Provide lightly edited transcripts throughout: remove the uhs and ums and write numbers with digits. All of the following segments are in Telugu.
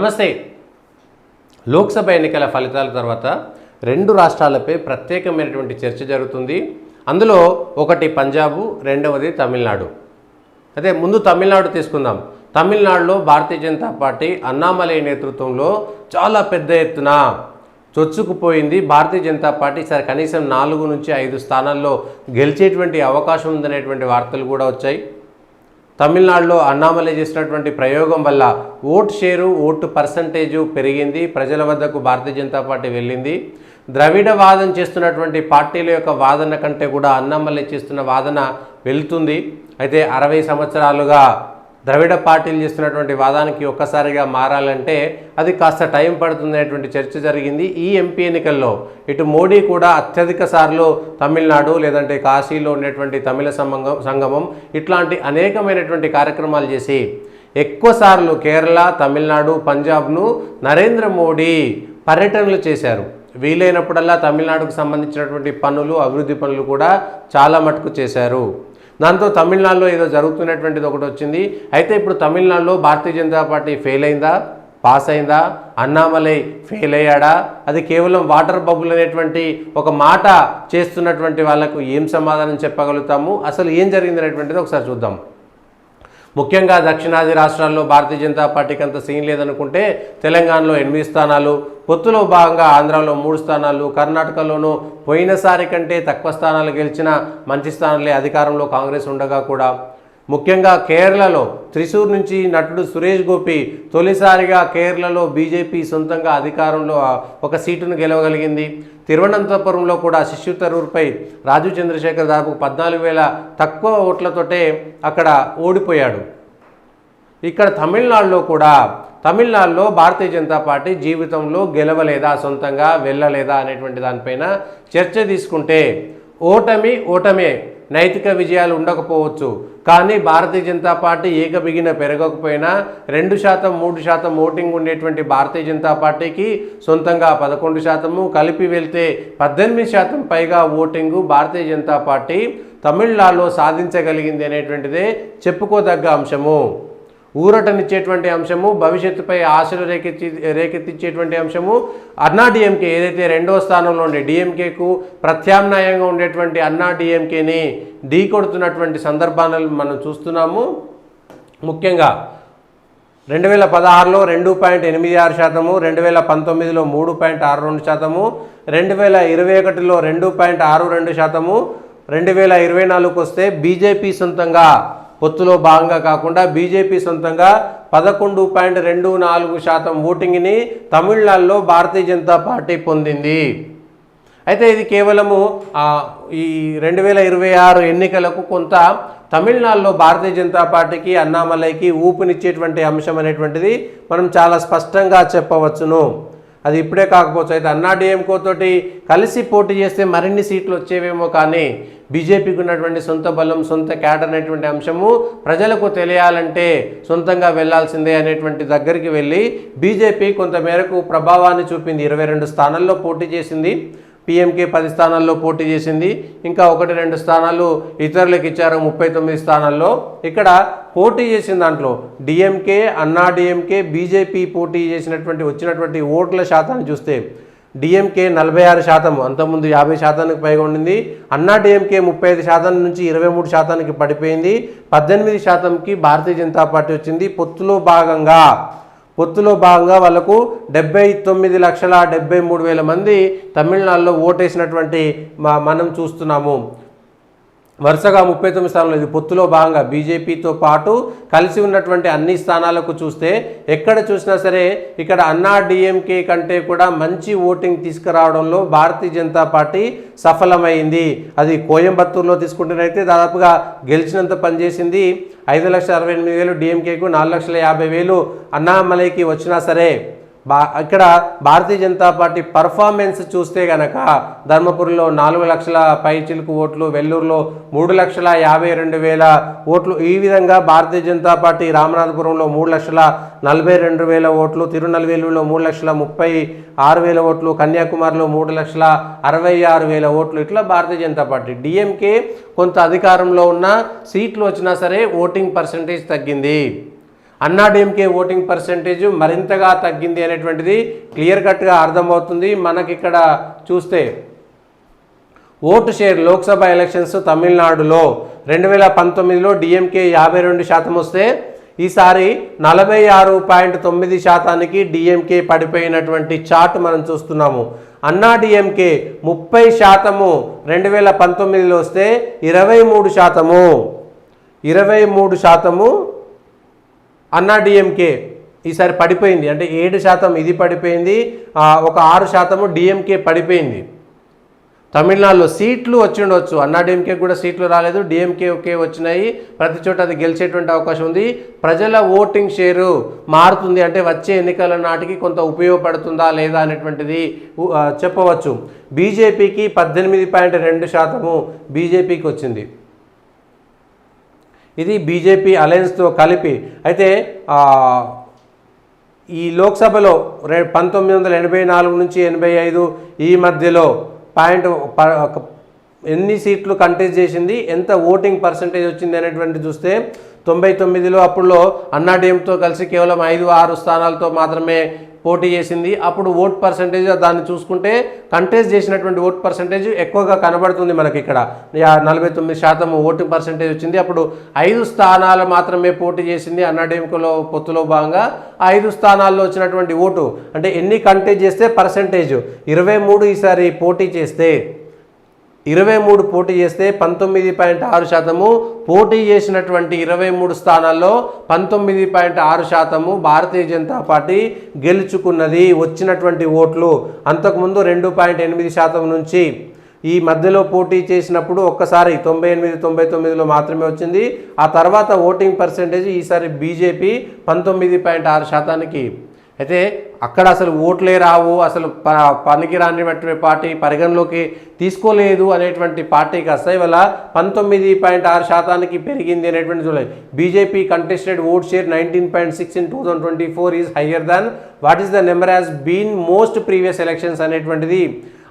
నమస్తే. లోక్సభ ఎన్నికల ఫలితాల తర్వాత రెండు రాష్ట్రాలపై ప్రత్యేకమైనటువంటి చర్చ జరుగుతుంది. అందులో ఒకటి పంజాబు, రెండవది తమిళనాడు. అదే ముందు తమిళనాడు తీసుకుందాం. తమిళనాడులో భారతీయ జనతా పార్టీ అన్నామలై నేతృత్వంలో చాలా పెద్ద ఎత్తున చొచ్చుకుపోయింది. భారతీయ జనతా పార్టీ సరే కనీసం 4 నుంచి 5 స్థానాల్లో గెలిచేటువంటి అవకాశం ఉందనేటువంటి వార్తలు కూడా వచ్చాయి. తమిళనాడులో అన్నామలై చేసినటువంటి ప్రయోగం వల్ల ఓటు షేరు, ఓటు పర్సంటేజు పెరిగింది. ప్రజల వద్దకు భారతీయ జనతా పార్టీ వెళ్ళింది. ద్రవిడ వాదన చేస్తున్నటువంటి పార్టీల యొక్క వాదన కంటే కూడా అన్నామలై చేస్తున్న వాదన వెళ్తుంది. అయితే 60 సంవత్సరాలుగా ద్రవిడ పార్టీలు చేస్తున్నటువంటి వాదానికి ఒక్కసారిగా మారాలంటే అది కాస్త టైం పడుతుందనేటువంటి చర్చ జరిగింది. ఈ ఎంపీ ఎన్నికల్లో ఇటు మోడీ కూడా అత్యధిక సార్లు తమిళనాడు లేదంటే కాశీలో ఉండేటువంటి తమిళ సంగమం ఇట్లాంటి అనేకమైనటువంటి కార్యక్రమాలు చేసి ఎక్కువ సార్లు కేరళ, తమిళనాడు, పంజాబ్ను నరేంద్ర మోడీ పర్యటనలు చేశారు. వీలైనప్పుడల్లా తమిళనాడుకు సంబంధించినటువంటి పనులు, అభివృద్ధి పనులు కూడా చాలా మటుకు చేశారు. దాంతో తమిళనాడులో ఏదో జరుగుతున్నటువంటిది ఒకటి వచ్చింది. అయితే ఇప్పుడు తమిళనాడులో భారతీయ జనతా పార్టీ ఫెయిల్ అయిందా, పాస్ అయిందా, అన్నామలై ఫెయిల్ అయ్యాడా, అది కేవలం వాటర్ బబుల్ అనేటువంటి ఒక మాట చేస్తున్నటువంటి వాళ్ళకు ఏం సమాధానం చెప్పగలుగుతాము, అసలు ఏం జరిగింది అనేటువంటిది ఒకసారి చూద్దాం. ముఖ్యంగా దక్షిణాది రాష్ట్రాల్లో భారతీయ జనతా పార్టీకి అంత సీన్ లేదనుకుంటే తెలంగాణలో 8 స్థానాలు, పొత్తులో భాగంగా ఆంధ్రాలో 3 స్థానాలు, కర్ణాటకలోనూ పోయినసారి కంటే తక్కువ స్థానాలు గెలిచిన మంచి స్థానాలే అధికారంలో కాంగ్రెస్ ఉండగా కూడా, ముఖ్యంగా కేరళలో త్రిశూర్ నుంచి నటుడు సురేష్ గోపి తొలిసారిగా కేరళలో బీజేపీ సొంతంగా అధికారంలో ఒక సీటును గెలవగలిగింది. తిరువనంతపురంలో కూడా శిశు తరూర్పై రాజు చంద్రశేఖర్ దాదాపు 14,000 తక్కువ ఓట్లతోటే అక్కడ ఓడిపోయాడు. ఇక్కడ తమిళనాడులో భారతీయ జనతా పార్టీ జీవితంలో గెలవలేదా, సొంతంగా వెళ్ళలేదా అనేటువంటి దానిపైన చర్చ తీసుకుంటే ఓటమే నైతిక విజయాలు ఉండకపోవచ్చు, కానీ భారతీయ జనతా పార్టీ ఏకబిగిన పెరగకపోయినా 2%, 3% ఓటింగ్ ఉండేటువంటి భారతీయ జనతా పార్టీకి సొంతంగా 11%, కలిపి వెళ్తే 18% పైగా ఓటింగు భారతీయ జనతా పార్టీ తమిళనాడులో సాధించగలిగింది అనేటువంటిదే చెప్పుకోదగ్గ అంశము, ఊరటనిచ్చేటువంటి అంశము, భవిష్యత్తుపై ఆశలు రేకెత్తించేటువంటి అంశము. అన్నా డిఎంకే ఏదైతే 2వ స్థానంలో ఉండే డిఎంకేకు ప్రత్యామ్నాయంగా ఉండేటువంటి అన్నా డిఎంకేని ఢీకొడుతున్నటువంటి సందర్భాలను మనం చూస్తున్నాము. ముఖ్యంగా 2016లో 2.86%, 2019లో 3.62%, 2021లో 2.62%, 2024కు వస్తే బీజేపీ సొంతంగా పొత్తులో భాగంగా కాకుండా బీజేపీ సొంతంగా 11.24% ఓటింగ్ని తమిళనాడులో భారతీయ జనతా పార్టీ పొందింది. అయితే ఇది కేవలము ఈ 2026 ఎన్నికలకు కొంత తమిళనాడులో భారతీయ జనతా పార్టీకి, అన్నామలైకి ఊపునిచ్చేటువంటి అంశం అనేటువంటిది మనం చాలా స్పష్టంగా చెప్పవచ్చును. అది ఇప్పుడే కాకపోవచ్చు. అయితే అన్నా డిఎంకే తోటి కలిసి పోటీ చేస్తే మరిన్ని సీట్లు వచ్చేవేమో, కానీ బీజేపీకి ఉన్నటువంటి సొంత బలం, సొంత క్యాడర్ అనేటువంటి అంశము ప్రజలకు తెలియాలంటే సొంతంగా వెళ్లాల్సిందే అనేటువంటి దగ్గరికి వెళ్ళి బీజేపీ కొంత మేరకు ప్రభావాన్ని చూపింది. 22 స్థానాల్లో పోటీ చేసింది. పీఎంకే 10 స్థానాల్లో పోటీ చేసింది. ఇంకా 1-2 స్థానాలు ఇతరులకు ఇచ్చారు. 39 స్థానాల్లో ఇక్కడ పోటీ చేసిన దాంట్లో డిఎంకే, అన్నా డిఎంకే, బీజేపీ పోటీ చేసినటువంటి వచ్చినటువంటి ఓట్ల శాతాన్ని చూస్తే డిఎంకే 46%, అంతకుముందు 50%కి పైగా ఉండింది. అన్నా డిఎంకే 35% నుంచి 23%కి పడిపోయింది. 18%కి భారతీయ జనతా పార్టీ వచ్చింది. పొత్తులో భాగంగా వాళ్ళకు 79,73,000 మంది తమిళనాడులో ఓటేసినటువంటి మనం చూస్తున్నాము. వరుసగా 39 స్థానాలు. ఇది పొత్తులో భాగంగా బీజేపీతో పాటు కలిసి ఉన్నటువంటి అన్ని స్థానాలకు చూస్తే ఎక్కడ చూసినా సరే ఇక్కడ అన్నా డిఎంకే కంటే కూడా మంచి ఓటింగ్ తీసుకురావడంలో భారతీయ జనతా పార్టీ సఫలమైంది. అది కోయంబత్తూరులో తీసుకుంటేనైతే దాదాపుగా గెలిచినంత పనిచేసింది. 5,68,000 డిఎంకేకు, 4,50,000 అన్నామలైకి వచ్చినా సరే ఇక్కడ భారతీయ జనతా పార్టీ పర్ఫార్మెన్స్ చూస్తే గనక ధర్మపురిలో 4 లక్షల పైచిలుకు ఓట్లు, వెల్లూరులో 3,52,000 ఓట్లు, ఈ విధంగా భారతీయ జనతా పార్టీ రామనాథపురంలో 3,42,000 ఓట్లు, తిరునల్వేలులో 3,36,000 ఓట్లు, కన్యాకుమారిలో 3,66,000 ఓట్లు, ఇట్లా భారతీయ జనతా పార్టీ. డిఎంకే కొంత అధికారంలో ఉన్న సీట్లు వచ్చినా సరే ఓటింగ్ పర్సంటేజ్ తగ్గింది. అన్నాడీఎంకే ఓటింగ్ పర్సెంటేజ్ మరింతగా తగ్గింది అనేటువంటిది క్లియర్ కట్గా అర్థమవుతుంది. మనకి ఇక్కడ చూస్తే ఓటు షేర్ లోక్సభ ఎలక్షన్స్ తమిళనాడులో 2019లో డిఎంకే 52% వస్తే ఈసారి 46.9% డిఎంకే పడిపోయినటువంటి చార్ట్ మనం చూస్తున్నాము. అన్నా డిఎంకే 30% 2019లో వస్తే 23% అన్నా డిఎంకే ఈసారి పడిపోయింది. అంటే 7% ఇది పడిపోయింది, ఒక 6% డిఎంకే పడిపోయింది. తమిళనాడులో సీట్లు వచ్చి ఉండవచ్చు, అన్నాడీఎంకే కూడా సీట్లు రాలేదు, డిఎంకే ఒకే వచ్చినాయి. ప్రతి చోట అది గెలిచేటువంటి అవకాశం ఉంది. ప్రజల ఓటింగ్ షేరు మారుతుంది, అంటే వచ్చే ఎన్నికల నాటికి కొంత ఉపయోగపడుతుందా లేదా అనేటువంటిది చెప్పవచ్చు. బీజేపీకి 18.2% బీజేపీకి వచ్చింది. ఇది బీజేపీ అలయన్స్తో కలిపి. అయితే ఈ లోక్సభలో 1984 నుంచి 85 ఈ మధ్యలో ఎన్ని సీట్లు కంటెస్ట్ చేసింది, ఎంత ఓటింగ్ పర్సంటేజ్ వచ్చింది అనేటువంటి చూస్తే 99లో అప్పుడులో అన్నాడీఎంతో కలిసి కేవలం 5-6 స్థానాలతో మాత్రమే పోటీ చేసింది. అప్పుడు ఓట్ పర్సంటేజ్ దాన్ని చూసుకుంటే కంటెస్ట్ చేసినటువంటి ఓట్ పర్సంటేజ్ ఎక్కువగా కనబడుతుంది మనకి. ఇక్కడ 49% ఓటింగ్ పర్సంటేజ్ వచ్చింది. అప్పుడు 5 స్థానాలు మాత్రమే పోటీ చేసింది అన్నాడీఎంకేలో పొత్తులో భాగంగా. 5 స్థానాల్లో వచ్చినటువంటి ఓటు అంటే ఎన్ని కంటెస్ట్ చేస్తే పర్సంటేజ్ 23 ఈసారి పోటీ చేస్తే 19.6%, పోటీ చేసినటువంటి 23 స్థానాల్లో 19.6% భారతీయ జనతా పార్టీ గెలుచుకున్నది. వచ్చినటువంటి ఓట్లు అంతకుముందు 2.8% నుంచి ఈ మధ్యలో పోటీ చేసినప్పుడు ఒక్కసారి 98-99లో మాత్రమే వచ్చింది. ఆ తర్వాత ఓటింగ్ పర్సెంటేజ్ ఈసారి బీజేపీ 19.6%. అయితే అక్కడ అసలు ఓట్లే రావు, అసలు పనికి రానిటువంటి పార్టీ పరిగణలోకి తీసుకోలేదు అనేటువంటి పార్టీ కాస్త ఇవాళ 19.6% పెరిగింది అనేటువంటి చూడాలి. BJP contested vote share 19.6 in 2024 is higher than what is the number has been most previous elections అనేటువంటిది.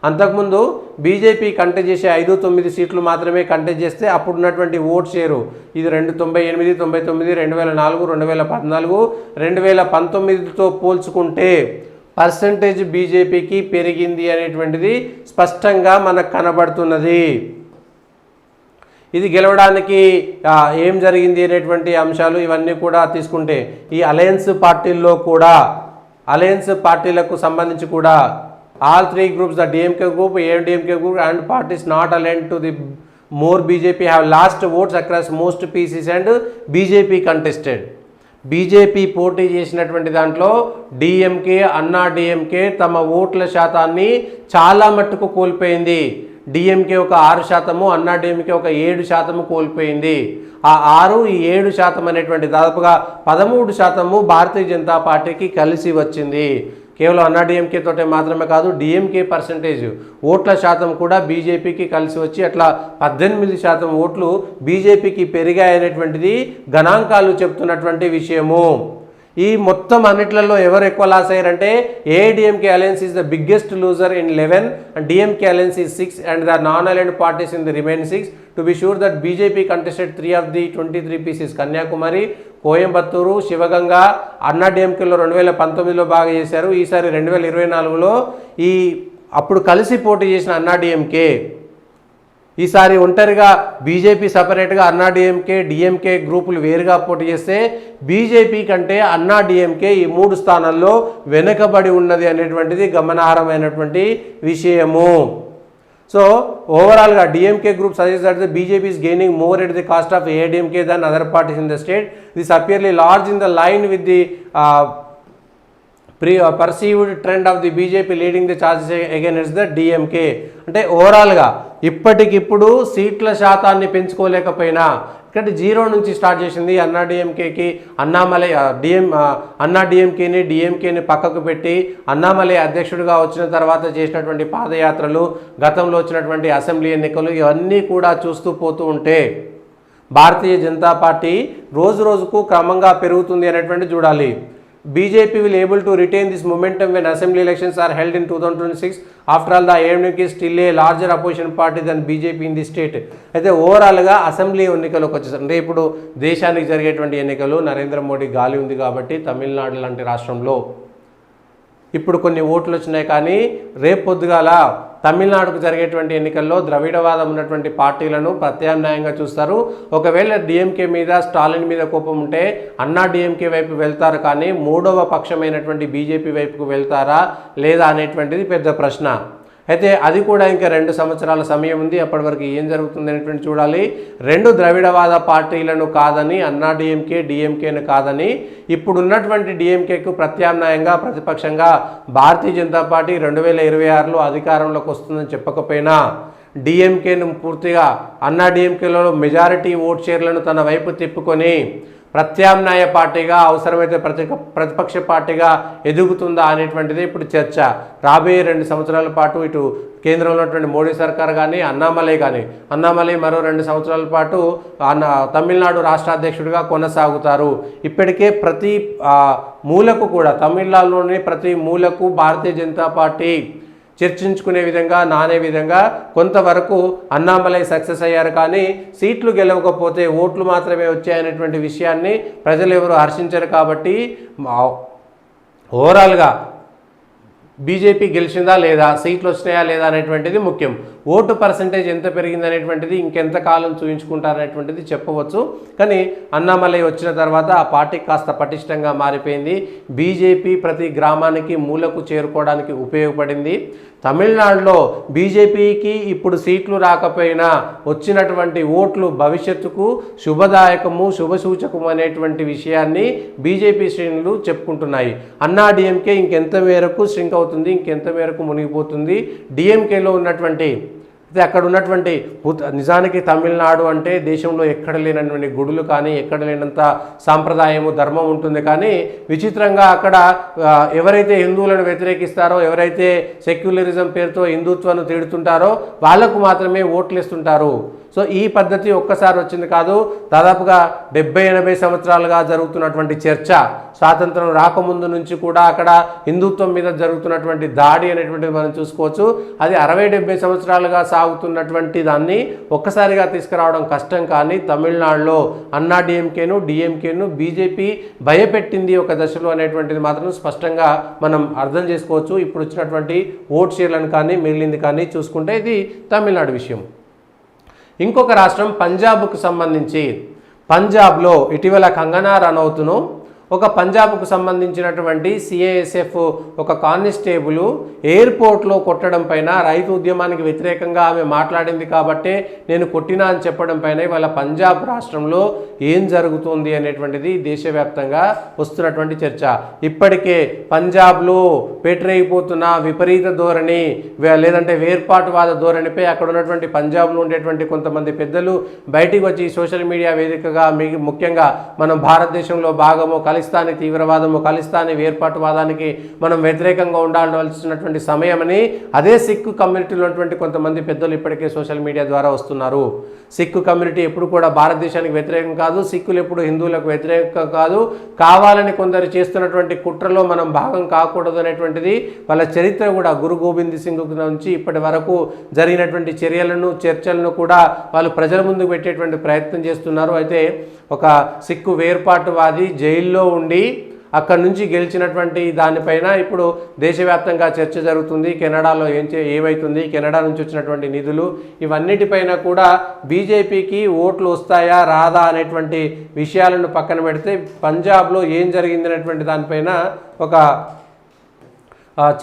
అంతకుముందు బీజేపీ కంటెస్ట్ చేసే 5-9 సీట్లు మాత్రమే కంటెస్ట్ చేస్తే అప్పుడు ఉన్నటువంటి ఓట్ షేరు ఇది 98, 99, 2004, 2014, 2019తో పోల్చుకుంటే పర్సంటేజ్ బీజేపీకి పెరిగింది అనేటువంటిది స్పష్టంగా మనకు కనబడుతున్నది. ఇది గెలవడానికి ఏం జరిగింది అనేటువంటి అంశాలు ఇవన్నీ కూడా తీసుకుంటే ఈ అలయన్స్ పార్టీలకు సంబంధించి కూడా all 3 groups, the DMK group, AMDMK group and parties not aligned to the more BJP have lost votes across most PCs and BJP contested. BJP పోటీ చేసినటువంటి దాంట్లో డిఎంకే అన్నా డిఎంకే తమ ఓట్ల శాతాన్ని చాలా మట్టుకు కోల్పోయింది. డిఎంకే ఒక 6%, అన్నా డిఎంకే ఒక 7% కోల్పోయింది. ఆ 6-7% అనేటువంటి దాదాపుగా 13% భారతీయ జనతా పార్టీకి కలిసి వచ్చింది. కేవలం అన్నాడీఎంకే తోటే మాత్రమే కాదు, డిఎంకే పర్సంటేజ్ ఓట్ల శాతం కూడా బీజేపీకి కలిసి వచ్చి అట్లా 18% ఓట్లు బీజేపీకి పెరిగాయనేటువంటిది గణాంకాలు చెప్తున్నటువంటి విషయము. ఈ మొత్తం అన్నిట్లలో ఎవరు ఎక్కువ లాస్ అయ్యారంటే AIADMK alliance is the biggest loser in 11 and DMK alliance is 6 and the non aligned parties in the remain 6. To be sure that BJP contested 3 of the 23 PCs. Kanyakumari, Coimbatore, Sivaganga అన్నాడీఎంకేలో 2019లో బాగా చేశారు. ఈసారి 2024లో ఈ అప్పుడు కలిసి పోటీ చేసిన అన్నాడీఎంకే ఈసారి ఒంటరిగా బీజేపీ సపరేట్గా అన్నాడీఎంకే డిఎంకే గ్రూపులు వేరుగా పోటీ చేస్తే బీజేపీ కంటే అన్నాడీఎంకే ఈ 3 స్థానాల్లో వెనుకబడి ఉన్నది అనేటువంటిది గమనార్హమైనటువంటి విషయము. సో ఓవరాల్గా DMK group suggest that the BJP is gaining more at the cost of AIDMK than other parties in the state. This apparently large in the line with the perceived trend of the BJP leading the charges against the DMK. అంటే ఓవరాల్గా ఇప్పటికిప్పుడు సీట్ల శాతాన్ని పెంచుకోలేకపోయినా ఇక్కడ 0 నుంచి స్టార్ట్ చేసింది అన్నాడీఎంకేకి. అన్నాడీఎంకేని డిఎంకేని పక్కకు పెట్టి అన్నామలై అధ్యక్షుడిగా వచ్చిన తర్వాత చేసినటువంటి పాదయాత్రలు, గతంలో వచ్చినటువంటి అసెంబ్లీ ఎన్నికలు ఇవన్నీ కూడా చూస్తూ పోతూ ఉంటే భారతీయ జనతా పార్టీ రోజు రోజుకు క్రమంగా పెరుగుతుంది అనేటువంటి చూడాలి. BJP will able to retain this momentum when assembly elections are held in 2026. After all, the AMDMK is still a larger opposition party than BJP in the state. అయితే ఓవరాల్గా అసెంబ్లీ ఎన్నికలకు వచ్చేసరికి అంటే ఇప్పుడు దేశానికి జరిగేటువంటి ఎన్నికలు నరేంద్ర మోడీ గాలి ఉంది కాబట్టి తమిళనాడు లాంటి రాష్ట్రంలో ఇప్పుడు కొన్ని ఓట్లు వచ్చినాయి, కానీ రేపు పొద్దుగాల తమిళనాడుకు జరిగేటువంటి ఎన్నికల్లో ద్రవిడవాదం ఉన్నటువంటి పార్టీలను ప్రత్యామ్నాయంగా చూస్తారు. ఒకవేళ డిఎంకే మీద స్టాలిన్ మీద కోపం ఉంటే అన్నా డిఎంకే వైపు వెళ్తారు, కానీ మూడవ పక్షమైనటువంటి బీజేపీ వైపుకు వెళ్తారా లేదా అనేటువంటిది పెద్ద ప్రశ్న. అయితే అది కూడా ఇంకా 2 సంవత్సరాల సమయం ఉంది. అప్పటి వరకు ఏం జరుగుతుంది అనేటువంటి చూడాలి. 2 ద్రవిడవాద పార్టీలను కాదని, అన్నా డిఎంకేను కాదని, ఇప్పుడున్నటువంటి డిఎంకేకు ప్రత్యామ్నాయంగా ప్రతిపక్షంగా భారతీయ జనతా పార్టీ 2026లో అధికారంలోకి వస్తుందని చెప్పకపోయినా డిఎంకేను పూర్తిగా అన్నా డిఎంకేలో మెజారిటీ ఓట్ షేర్లను తన వైపు తిప్పుకొని ప్రత్యామ్నాయ పార్టీగా అవసరమైతే ప్రతిపక్ష పార్టీగా ఎదుగుతుందా అనేటువంటిది ఇప్పుడు చర్చ. రాబోయే 2 సంవత్సరాల పాటు ఇటు కేంద్రంలో ఉన్నటువంటి మోడీ సర్కార్ కానీ అన్నామలై మరో 2 సంవత్సరాల పాటు తమిళనాడు రాష్ట్ర అధ్యక్షుడిగా కొనసాగుతారు. ఇప్పటికే ప్రతి మూలకు కూడా తమిళనాడులోని ప్రతి మూలకు భారతీయ జనతా పార్టీ చర్చించుకునే విధంగా నానే విధంగా కొంతవరకు అన్నామలై సక్సెస్ అయ్యారు, కానీ సీట్లు గెలవకపోతే ఓట్లు మాత్రమే వచ్చాయనేటువంటి విషయాన్ని ప్రజలు ఎవరు హర్షించరు. కాబట్టి ఓవరాల్గా బీజేపీ గెలిచిందా లేదా, సీట్లు వచ్చినాయా లేదా అనేటువంటిది ముఖ్యం. ఓటు పర్సంటేజ్ ఎంత పెరిగింది అనేటువంటిది ఇంకెంత కాలం చూయించుకుంటారనేటువంటిది చెప్పవచ్చు. కానీ అన్నామలై వచ్చిన తర్వాత ఆ పార్టీ కాస్త పటిష్టంగా మారిపోయింది. బీజేపీ ప్రతి గ్రామానికి మూలకు చేరుకోవడానికి ఉపయోగపడింది. తమిళనాడులో బీజేపీకి ఇప్పుడు సీట్లు రాకపోయినా వచ్చినటువంటి ఓట్లు భవిష్యత్తుకు శుభదాయకము శుభసూచకము అనేటువంటి విషయాన్ని బీజేపీ శ్రేణులు చెప్పుకుంటున్నాయి. అన్నా డిఎంకే ఇంకెంత మేరకు శ్రింక్ అవుతుంది, ఇంకెంత మేరకు మునిగిపోతుంది, డిఎంకేలో ఉన్నటువంటి అక్కడ ఉన్నటువంటి నిజానికి తమిళనాడు అంటే దేశంలో ఎక్కడ లేనటువంటి గుడులు కానీ ఎక్కడ లేనంత సాంప్రదాయము ధర్మం ఉంటుంది, కానీ విచిత్రంగా అక్కడ ఎవరైతే హిందువులను వ్యతిరేకిస్తారో, ఎవరైతే సెక్యులరిజం పేరుతో హిందుత్వాన్ని తిడుతుంటారో వాళ్లకు మాత్రమే ఓట్లు ఇస్తుంటారు. సో ఈ పద్ధతి ఒక్కసారి వచ్చింది కాదు, దాదాపుగా 70-80 సంవత్సరాలుగా జరుగుతున్నటువంటి చర్చ. స్వాతంత్రం రాకముందు నుంచి కూడా అక్కడ హిందుత్వం మీద జరుగుతున్నటువంటి దాడి అనేటువంటిది మనం చూసుకోవచ్చు. అది 60-70 సంవత్సరాలుగా సాగుతున్నటువంటి దాన్ని ఒక్కసారిగా తీసుకురావడం కష్టం, కానీ తమిళనాడులో అన్నా డిఎంకేను బీజేపీ భయపెట్టింది ఒక దశలో అనేటువంటిది మాత్రం స్పష్టంగా మనం అర్థం చేసుకోవచ్చు. ఇప్పుడు వచ్చినటువంటి ఓట్ షేర్లను కానీ మిగిలింది కానీ చూసుకుంటే ఇది తమిళనాడు విషయం. ఇంకొక రాష్ట్రం పంజాబ్కు సంబంధించి, పంజాబ్లో ఇటీవల కంగనా రనౌత్ను ఒక పంజాబ్కు సంబంధించినటువంటి సిఐఎస్ఎఫ్ ఒక కానిస్టేబుల్ ఎయిర్పోర్ట్లో కొట్టడం పైన రైతు ఉద్యమానికి వ్యతిరేకంగా ఆమె మాట్లాడింది కాబట్టే నేను కొట్టినా అని చెప్పడం పైన ఇవాళ పంజాబ్ రాష్ట్రంలో ఏం జరుగుతుంది అనేటువంటిది దేశవ్యాప్తంగా వస్తున్నటువంటి చర్చ. ఇప్పటికే పంజాబ్లో పెట్టరైపోతున్న విపరీత ధోరణి లేదంటే వేర్పాటువాద ధోరణిపై అక్కడ ఉన్నటువంటి పంజాబ్లో ఉండేటువంటి కొంతమంది పెద్దలు బయటికి వచ్చి సోషల్ మీడియా వేదికగా ముఖ్యంగా మనం భారతదేశంలో భాగము ఖలిస్తానీ తీవ్రవాదము ఖలిస్తానీ వేర్పాటువాదానికి మనం వ్యతిరేకంగా ఉండాల్సినటువంటి సమయమని అదే సిక్కు కమ్యూనిటీలో ఉన్నటువంటి కొంతమంది పెద్దలు ఇప్పటికే సోషల్ మీడియా ద్వారా వస్తున్నారు. సిక్కు కమ్యూనిటీ ఎప్పుడు కూడా భారతదేశానికి వ్యతిరేకం కాదు, సిక్కులు ఎప్పుడు హిందువులకు వ్యతిరేకం కాదు, కావాలని కొందరు చేస్తున్నటువంటి కుట్రలో మనం భాగం కాకూడదు అనేటువంటిది వాళ్ళ చరిత్ర కూడా. గురు గోబింద్ సింగ్ నుంచి ఇప్పటి వరకు జరిగినటువంటి చర్చలను కూడా వాళ్ళు ప్రజల ముందుకు పెట్టేటువంటి ప్రయత్నం చేస్తున్నారు. అయితే ఒక సిక్కు వేర్పాటువాది జైల్లో ఉండి అక్కడి నుంచి గెలిచినటువంటి దానిపైన ఇప్పుడు దేశవ్యాప్తంగా చర్చ జరుగుతుంది. కెనడాలో ఏమవుతుంది, కెనడా నుంచి వచ్చినటువంటి నిధులు ఇవన్నిటిపైన కూడా బీజేపీకి ఓట్లు వస్తాయా రాదా అనేటువంటి విషయాలను పక్కన పెడితే పంజాబ్లో ఏం జరిగింది అనేటువంటి దానిపైన ఒక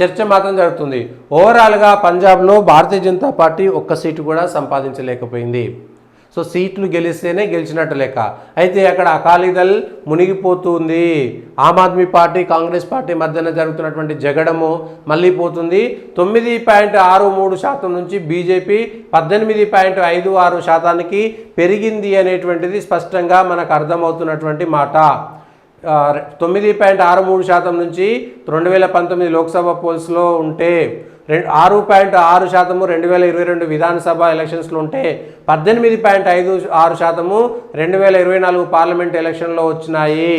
చర్చ మాత్రం జరుగుతుంది. ఓవరాల్గా పంజాబ్లో భారతీయ జనతా పార్టీ ఒక్క సీటు కూడా సంపాదించలేకపోయింది. సో సీట్లు గెలిస్తేనే గెలిచినట్టు లెక్క. అయితే అక్కడ అకాలీదళ్ మునిగిపోతుంది. ఆమ్ ఆద్మీ పార్టీ కాంగ్రెస్ పార్టీ మధ్యన జరుగుతున్నటువంటి జగడము మళ్ళీ పోతుంది. 9.63% నుంచి బీజేపీ 18.56% పెరిగింది అనేటువంటిది స్పష్టంగా మనకు అర్థమవుతున్నటువంటి మాట. 9.63% నుంచి 2019 లోక్సభ పోల్స్లో ఉంటే 6.6% 2022 విధానసభ ఎలక్షన్స్లో ఉంటే 18.56% 2024 పార్లమెంట్ ఎలక్షన్లో వచ్చినాయి.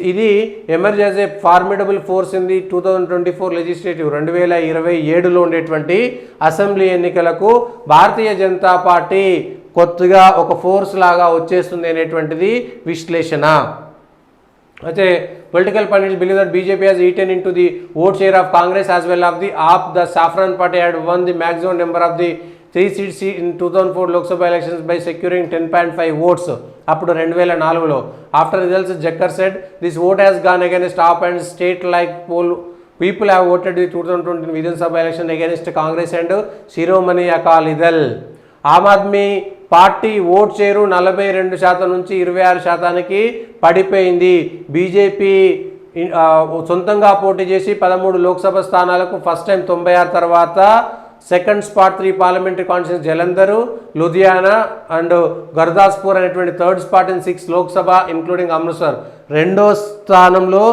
ఇది emerge as a formidable force in the 2024 legislative 2027లో ఉండేటువంటి అసెంబ్లీ ఎన్నికలకు భారతీయ జనతా పార్టీ కొత్తగా ఒక ఫోర్స్ లాగా వచ్చేస్తుంది అనేటువంటిది విశ్లేషణ. అయితే political pundits believe that BJP has eaten into the vote share of Congress as well of the AAP. The Saffron Party had won the maximum number of the 3 seats in 2004 Lok Sabha elections by securing 10.5 votes అప్పుడు 2004లో. After results, Jakkar said this vote has gone against AAP and state like poll. People have voted the 2020 Vidhan Sabha election against Congress and Shiromani Akali Dal. Aam Aadmi party vote share 42% నుంచి 26%కి పడిపోయింది. బీజేపీ సొంతంగా పోటీ చేసి 13 లోక్సభ స్థానాలకు ఫస్ట్ టైం 96 తర్వాత second spot 3 parliamentary constituencies Jalandhar, Ludhiana and Gurdaspur అనేటువంటి third spot in 6 Lok Sabha including Amritsar. రెండో స్థానంలో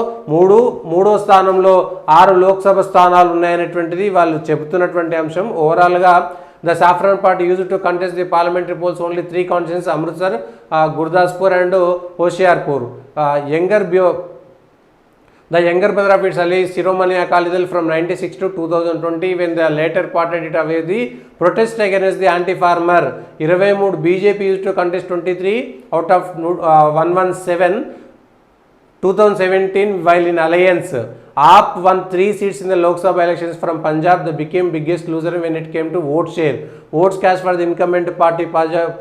6 లోక్సభ స్థానాలు ఉన్నాయనేటువంటిది వాళ్ళు చెబుతున్నటువంటి అంశం. ఓవరాల్గా the Saffron Party used to contest the parliamentary polls only 3 constituencies, Amritsar, Gurdaspur and Hoshiarpur. The younger brother of its ally Shiromani Akali Dal from 96 to 2020 when the later parted it away the protest against the anti-farmer. 23 BJP used to contest 23 out of 117 2017 while in alliance. AAP won 3 seats in the Lok Sabha elections from Punjab. They became biggest loser when it came to vote share. Votes cast for the incumbent party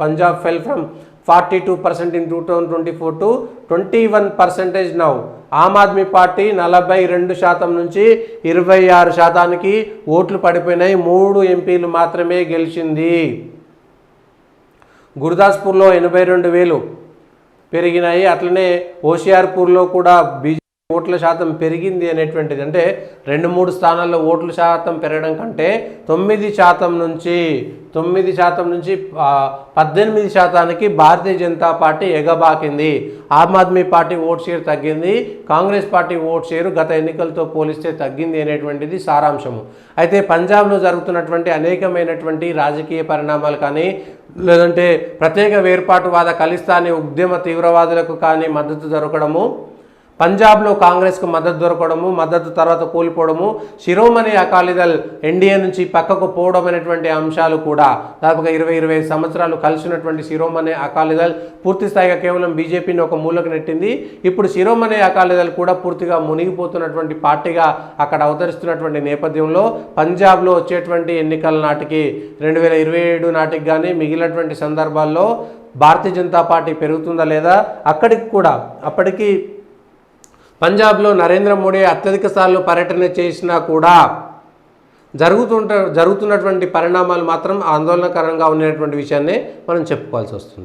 Punjab fell from 42% in 2024 to 21% now. Aam Aadmi party 42% నుంచి 26%కి ఓట్లు పడిపోయినాయి. 3 ఎంపీలు మాత్రమే గెలిచింది. గుర్దాస్పూర్లో 82,000 పెరిగినాయి. అట్లనే హోషియార్పూర్లో కూడా బీజేపీ ఓట్ల శాతం పెరిగింది అనేటువంటిది. అంటే 2-3 స్థానాల్లో ఓట్ల శాతం పెరగడం కంటే 9% నుంచి 18%కి భారతీయ జనతా పార్టీ ఎగబాకింది. ఆమ్ ఆద్మీ పార్టీ ఓట్ షేర్ తగ్గింది, కాంగ్రెస్ పార్టీ ఓట్ షేరు గత ఎన్నికలతో పోలిస్తే తగ్గింది అనేటువంటిది సారాంశము. అయితే పంజాబ్లో జరుగుతున్నటువంటి అనేకమైనటువంటి రాజకీయ పరిణామాలు కానీ లేదంటే ప్రత్యేక వేర్పాటువాద ఖలిస్తానీ ఉద్యమ తీవ్రవాదులకు కానీ మద్దతు దొరకడము, పంజాబ్లో కాంగ్రెస్కు మద్దతు దొరకడము, మద్దతు తర్వాత కోల్పోవడము, శిరోమణి అకాలీదళ్ ఎన్డీఏ నుంచి పక్కకు పోవడం అనేటువంటి అంశాలు కూడా దాదాపుగా 20-25 సంవత్సరాలు కలిసినటువంటి శిరోమణి అకాలీదళ్ పూర్తి స్థాయిగా కేవలం బీజేపీని ఒక మూలకు నెట్టింది. ఇప్పుడు శిరోమణి అకాలీదళ్ కూడా పూర్తిగా మునిగిపోతున్నటువంటి పార్టీగా అక్కడ అవతరిస్తున్నటువంటి నేపథ్యంలో పంజాబ్లో వచ్చేటువంటి ఎన్నికల నాటికి 2027 నాటికి కానీ మిగిలినటువంటి సందర్భాల్లో భారతీయ జనతా పార్టీ పెరుగుతుందా లేదా, అప్పటికి పంజాబ్లో నరేంద్ర మోడీ అత్యధిక సార్లు పర్యటన చేసినా కూడా జరుగుతున్నటువంటి పరిణామాలు మాత్రం ఆందోళనకరంగా ఉన్నటువంటి విషయాన్ని మనం చెప్పుకోవాల్సి వస్తుంది.